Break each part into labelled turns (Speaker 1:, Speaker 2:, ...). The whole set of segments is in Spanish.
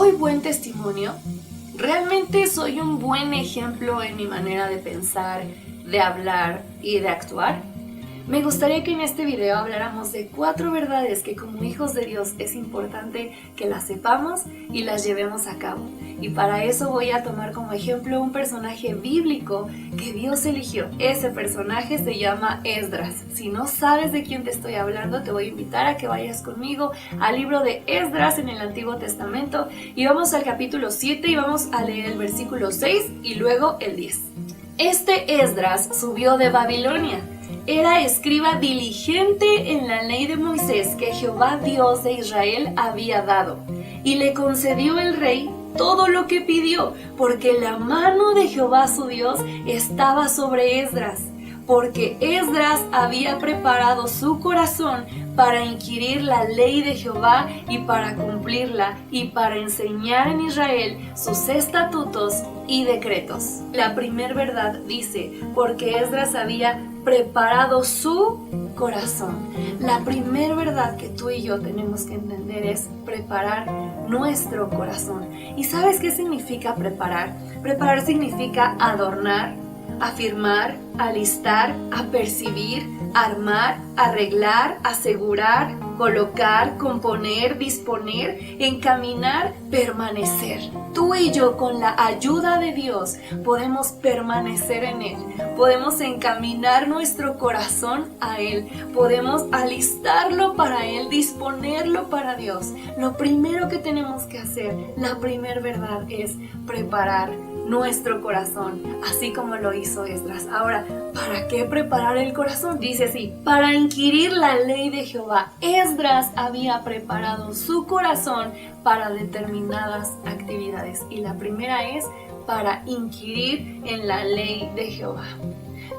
Speaker 1: Doy buen testimonio. ¿Realmente soy un buen ejemplo en mi manera de pensar, de hablar y de actuar? Me gustaría que en este video habláramos de 4 verdades que como hijos de Dios es importante que las sepamos y las llevemos a cabo. Y para eso voy a tomar como ejemplo un personaje bíblico que Dios eligió. Ese personaje se llama Esdras. Si no sabes de quién te estoy hablando, te voy a invitar a que vayas conmigo al libro de Esdras en el Antiguo Testamento y vamos al capítulo 7 y vamos a leer el versículo 6 y luego el 10. Este Esdras subió de Babilonia. Era escriba diligente en la ley de Moisés que Jehová Dios de Israel había dado, y le concedió el rey todo lo que pidió, porque la mano de Jehová su Dios estaba sobre Esdras, porque Esdras había preparado su corazón para inquirir la ley de Jehová y para cumplirla y para enseñar en Israel sus estatutos y decretos. La primer verdad dice, porque Esdras había preparado su corazón. La primer verdad que tú y yo tenemos que entender es preparar nuestro corazón. ¿Y sabes qué significa preparar? Preparar significa adornar, afirmar, alistar, apercibir, armar, arreglar, asegurar, colocar, componer, disponer, encaminar, permanecer. Tú y yo, con la ayuda de Dios, podemos permanecer en Él. Podemos encaminar nuestro corazón a Él. Podemos alistarlo para Él, disponerlo para Dios. Lo primero que tenemos que hacer, la primera verdad, es preparar nuestro corazón, así como lo hizo Esdras. Ahora, ¿para qué preparar el corazón? Dice así, para inquirir la ley de Jehová. Esdras había preparado su corazón para determinadas actividades y la primera es para inquirir en la ley de Jehová.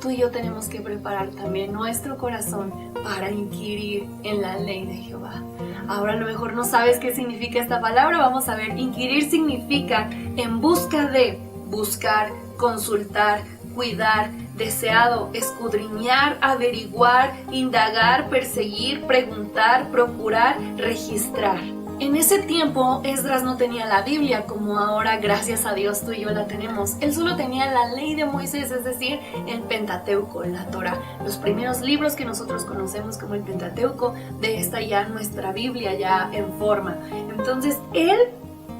Speaker 1: Tú y yo tenemos que preparar también nuestro corazón para inquirir en la ley de Jehová. Ahora a lo mejor no sabes qué significa esta palabra, vamos a ver. Inquirir significa en busca de, buscar, consultar, cuidar, deseado, escudriñar, averiguar, indagar, perseguir, preguntar, procurar, registrar. En ese tiempo, Esdras no tenía la Biblia como ahora, gracias a Dios, tú y yo la tenemos. Él solo tenía la ley de Moisés, es decir, el Pentateuco, la Torá. Los primeros libros que nosotros conocemos como el Pentateuco, de esta ya nuestra Biblia ya en forma. Entonces, él,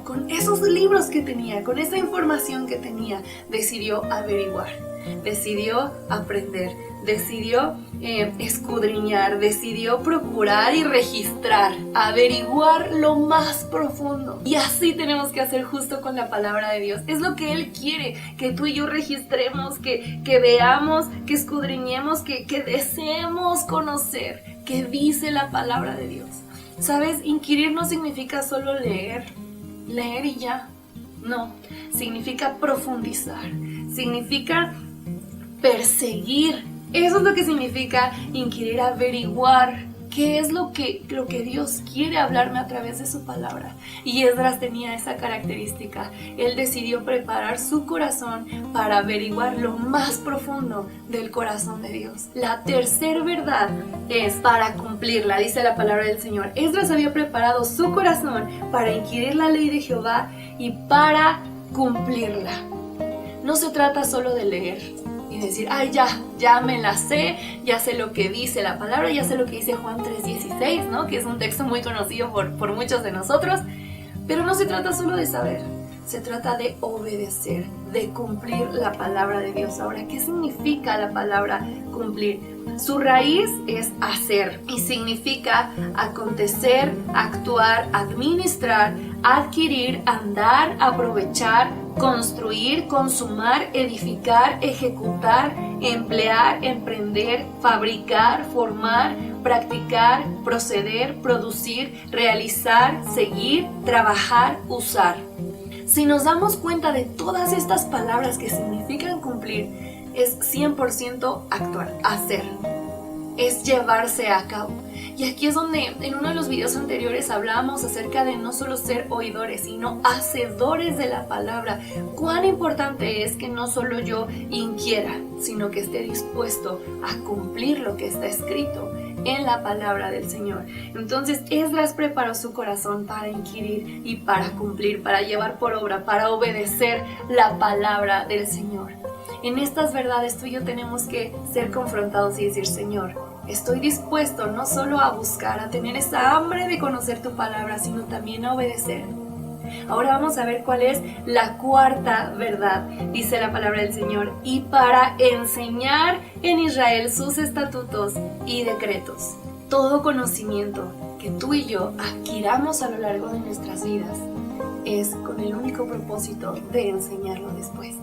Speaker 1: con esos libros que tenía, con esa información que tenía, decidió averiguar, decidió aprender, decidió escudriñar, decidió procurar y registrar, averiguar lo más profundo. Y así tenemos que hacer justo con la palabra de Dios. Es lo que Él quiere, que tú y yo registremos, que veamos, que escudriñemos, que deseemos conocer qué dice la palabra de Dios. ¿Sabes? Inquirir no significa solo leer y ya. No, significa profundizar, significa perseguir. Eso es lo que significa inquirir, averiguar qué es lo que Dios quiere hablarme a través de su palabra. Y Esdras tenía esa característica. Él decidió preparar su corazón para averiguar lo más profundo del corazón de Dios. La tercera verdad es para cumplirla, dice la palabra del Señor. Esdras había preparado su corazón para inquirir la ley de Jehová y para cumplirla. No se trata solo de leer y decir, ay, ya me la sé, ya sé lo que dice la palabra, ya sé lo que dice Juan 3:16, ¿no? Que es un texto muy conocido por muchos de nosotros, pero no se trata solo de saber, se trata de obedecer, de cumplir la palabra de Dios. Ahora, ¿qué significa la palabra cumplir? Su raíz es hacer y significa acontecer, actuar, administrar, adquirir, andar, aprovechar, construir, consumar, edificar, ejecutar, emplear, emprender, fabricar, formar, practicar, proceder, producir, realizar, seguir, trabajar, usar. Si nos damos cuenta de todas estas palabras que significan cumplir, es 100% actuar, hacer, es llevarse a cabo. Y aquí es donde en uno de los videos anteriores hablábamos acerca de no solo ser oidores, sino hacedores de la palabra. Cuán importante es que no solo yo inquiera, sino que esté dispuesto a cumplir lo que está escrito. en la palabra del Señor. Entonces Esdras preparó su corazón para inquirir y para cumplir, para llevar por obra, para obedecer la palabra del Señor. En estas verdades tú y yo tenemos que ser confrontados y decir: Señor, estoy dispuesto no solo a buscar, a tener esa hambre de conocer tu palabra, sino también a obedecer. Ahora vamos a ver cuál es la cuarta verdad. Dice la palabra del Señor: y para enseñar en Israel sus estatutos y decretos. Todo conocimiento que tú y yo adquiramos a lo largo de nuestras vidas es con el único propósito de enseñarlo después.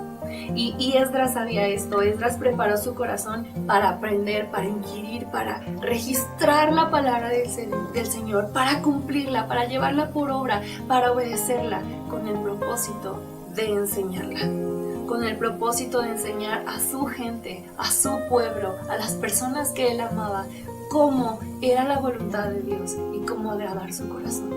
Speaker 1: Y Esdras sabía esto. Esdras preparó su corazón para aprender, para inquirir, para registrar la palabra del Señor, para cumplirla, para llevarla por obra, para obedecerla, con el propósito de enseñarla, con el propósito de enseñar a su gente, a su pueblo, a las personas que él amaba, cómo era la voluntad de Dios y cómo agradar su corazón.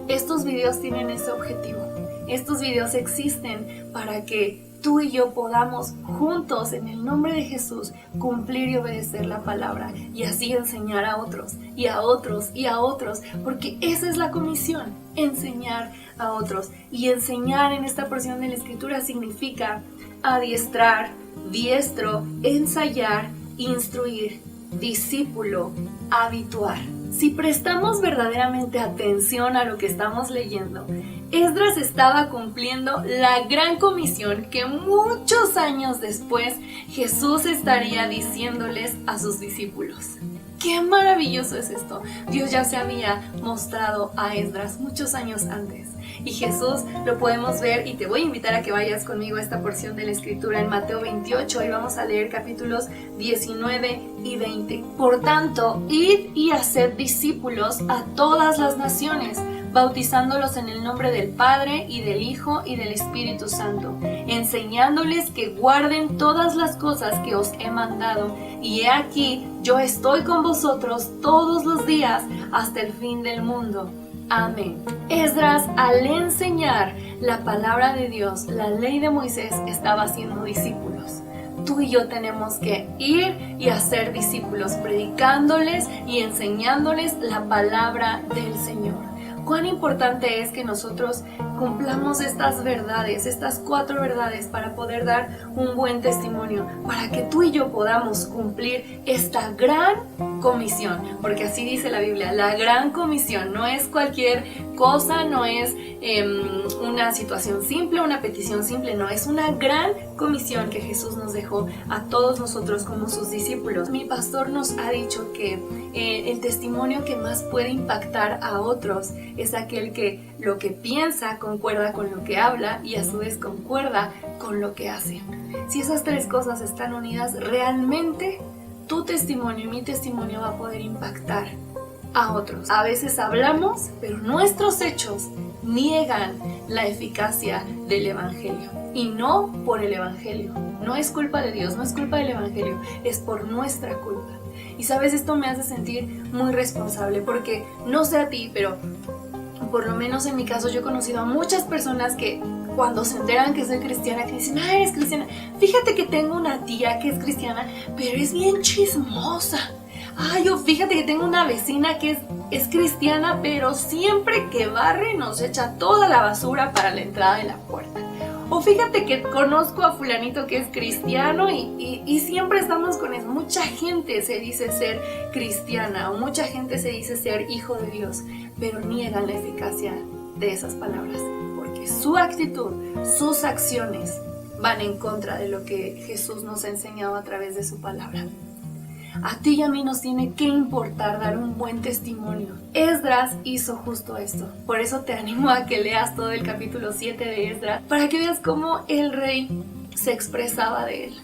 Speaker 1: Estos videos tienen ese objetivo. Estos videos existen para que tú y yo podamos juntos, en el nombre de Jesús, cumplir y obedecer la palabra y así enseñar a otros y a otros y a otros, porque esa es la comisión, enseñar a otros. Y enseñar en esta porción de la Escritura significa adiestrar, diestro, ensayar, instruir, discípulo, habituar. Si prestamos verdaderamente atención a lo que estamos leyendo, Esdras estaba cumpliendo la gran comisión que muchos años después Jesús estaría diciéndoles a sus discípulos. ¡Qué maravilloso es esto! Dios ya se había mostrado a Esdras muchos años antes. Y Jesús lo podemos ver, y te voy a invitar a que vayas conmigo a esta porción de la Escritura en Mateo 28, y vamos a leer capítulos 19 y 20. Por tanto, id y haced discípulos a todas las naciones, bautizándolos en el nombre del Padre, y del Hijo, y del Espíritu Santo, enseñándoles que guarden todas las cosas que os he mandado. Y he aquí, yo estoy con vosotros todos los días hasta el fin del mundo. Amén. Esdras, al enseñar la palabra de Dios, la ley de Moisés, estaba haciendo discípulos. Tú y yo tenemos que ir y hacer discípulos, predicándoles y enseñándoles la palabra del Señor. Cuán importante es que nosotros cumplamos estas verdades, estas 4 verdades, para poder dar un buen testimonio, para que tú y yo podamos cumplir esta gran comisión, porque así dice la Biblia, la gran comisión no es cualquier cosa, no es una situación simple, una petición simple, no, es una gran comisión que Jesús nos dejó a todos nosotros como sus discípulos. Mi pastor nos ha dicho que el testimonio que más puede impactar a otros es aquel que lo que piensa concuerda con lo que habla y a su vez concuerda con lo que hace. Si esas 3 cosas están unidas, realmente tu testimonio y mi testimonio va a poder impactar a otros. A veces hablamos, pero nuestros hechos niegan la eficacia del Evangelio. Y no por el Evangelio. No es culpa de Dios, no es culpa del Evangelio, es por nuestra culpa. Y sabes, esto me hace sentir muy responsable, porque no sé a ti, pero por lo menos en mi caso yo he conocido a muchas personas que cuando se enteran que soy cristiana, que dicen: ah, eres cristiana, fíjate que tengo una tía que es cristiana, pero es bien chismosa. Ay, yo fíjate que tengo una vecina que es cristiana, pero siempre que barre nos echa toda la basura para la entrada de la puerta. O fíjate que conozco a fulanito que es cristiano y siempre estamos con eso. Mucha gente se dice ser cristiana o mucha gente se dice ser hijo de Dios, pero niegan la eficacia de esas palabras, porque su actitud, sus acciones van en contra de lo que Jesús nos ha enseñado a través de su palabra. A ti y a mí nos tiene que importar dar un buen testimonio. Esdras hizo justo esto. Por eso te animo a que leas todo el capítulo 7 de Esdras, para que veas cómo el rey se expresaba de él.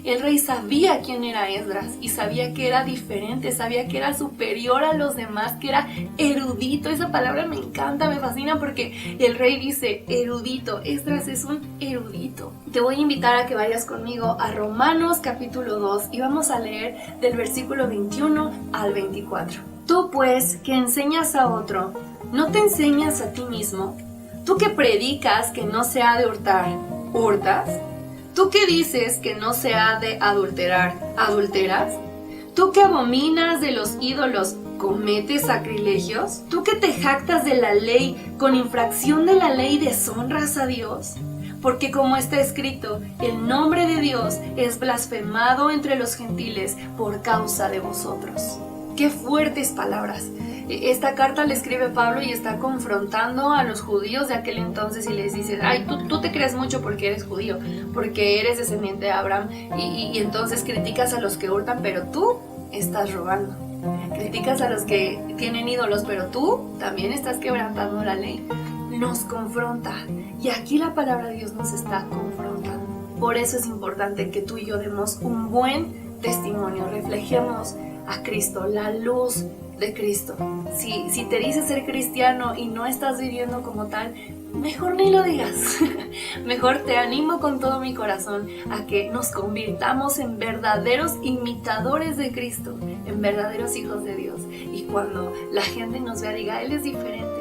Speaker 1: El rey sabía quién era Esdras y sabía que era diferente, sabía que era superior a los demás, que era erudito. Esa palabra me encanta, me fascina, porque el rey dice erudito. Esdras es un erudito. Te voy a invitar a que vayas conmigo a Romanos capítulo 2 y vamos a leer del versículo 21 al 24. Tú pues, que enseñas a otro, ¿no te enseñas a ti mismo? Tú que predicas que no se ha de hurtar, ¿hurtas? ¿Tú que dices que no se ha de adulterar, adulteras? Tú que abominas de los ídolos, ¿cometes sacrilegios? ¿Tú que te jactas de la ley, con infracción de la ley deshonras a Dios? Porque como está escrito, el nombre de Dios es blasfemado entre los gentiles por causa de vosotros. ¡Qué fuertes palabras! Esta carta le escribe Pablo y está confrontando a los judíos de aquel entonces y les dice, ay, tú te crees mucho porque eres judío, porque eres descendiente de Abraham y entonces criticas a los que hurtan, pero tú estás robando. Criticas a los que tienen ídolos, pero tú también estás quebrantando la ley. Nos confronta y aquí la palabra de Dios nos está confrontando. Por eso es importante que tú y yo demos un buen testimonio, reflejemos a Cristo, la luz de Cristo. Si te dices ser cristiano y no estás viviendo como tal, mejor ni lo digas. Mejor te animo con todo mi corazón a que nos convirtamos en verdaderos imitadores de Cristo, en verdaderos hijos de Dios. Y cuando la gente nos vea, diga, Él es diferente,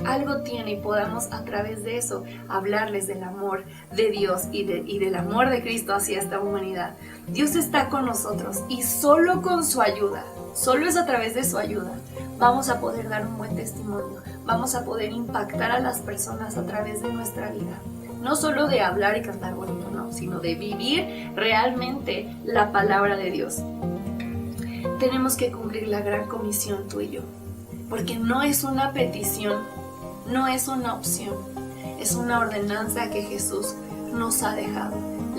Speaker 1: algo tiene, y podamos a través de eso hablarles del amor de Dios y del amor de Cristo hacia esta humanidad. Dios está con nosotros y solo con su ayuda, solo es a través de su ayuda, vamos a poder dar un buen testimonio, vamos a poder impactar a las personas a través de nuestra vida. No solo de hablar y cantar bonito, no, sino de vivir realmente la palabra de Dios. Tenemos que cumplir la gran comisión tú y yo, porque no es una petición, no es una opción, es una ordenanza que Jesús nos ha dejado.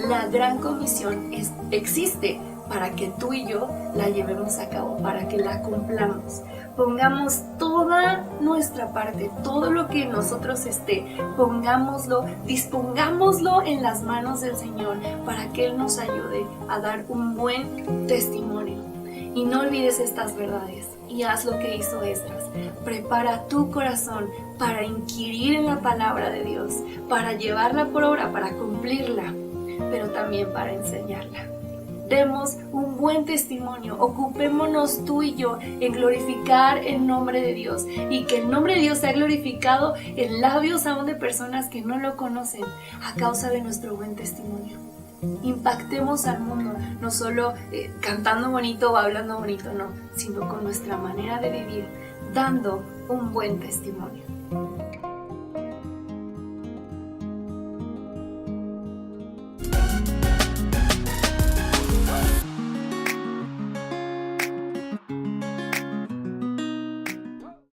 Speaker 1: La gran comisión existe para que tú y yo la llevemos a cabo, para que la cumplamos. Pongamos toda nuestra parte, todo lo que en nosotros esté, pongámoslo, dispongámoslo en las manos del Señor para que Él nos ayude a dar un buen testimonio. Y no olvides estas verdades y haz lo que hizo Esdras. Prepara tu corazón para inquirir en la palabra de Dios, para llevarla por obra, para cumplirla, pero también para enseñarla. Demos un buen testimonio, ocupémonos tú y yo en glorificar el nombre de Dios y que el nombre de Dios sea glorificado en labios aún de personas que no lo conocen a causa de nuestro buen testimonio. Impactemos al mundo, no solo cantando bonito o hablando bonito, no, sino con nuestra manera de vivir, dando un buen testimonio.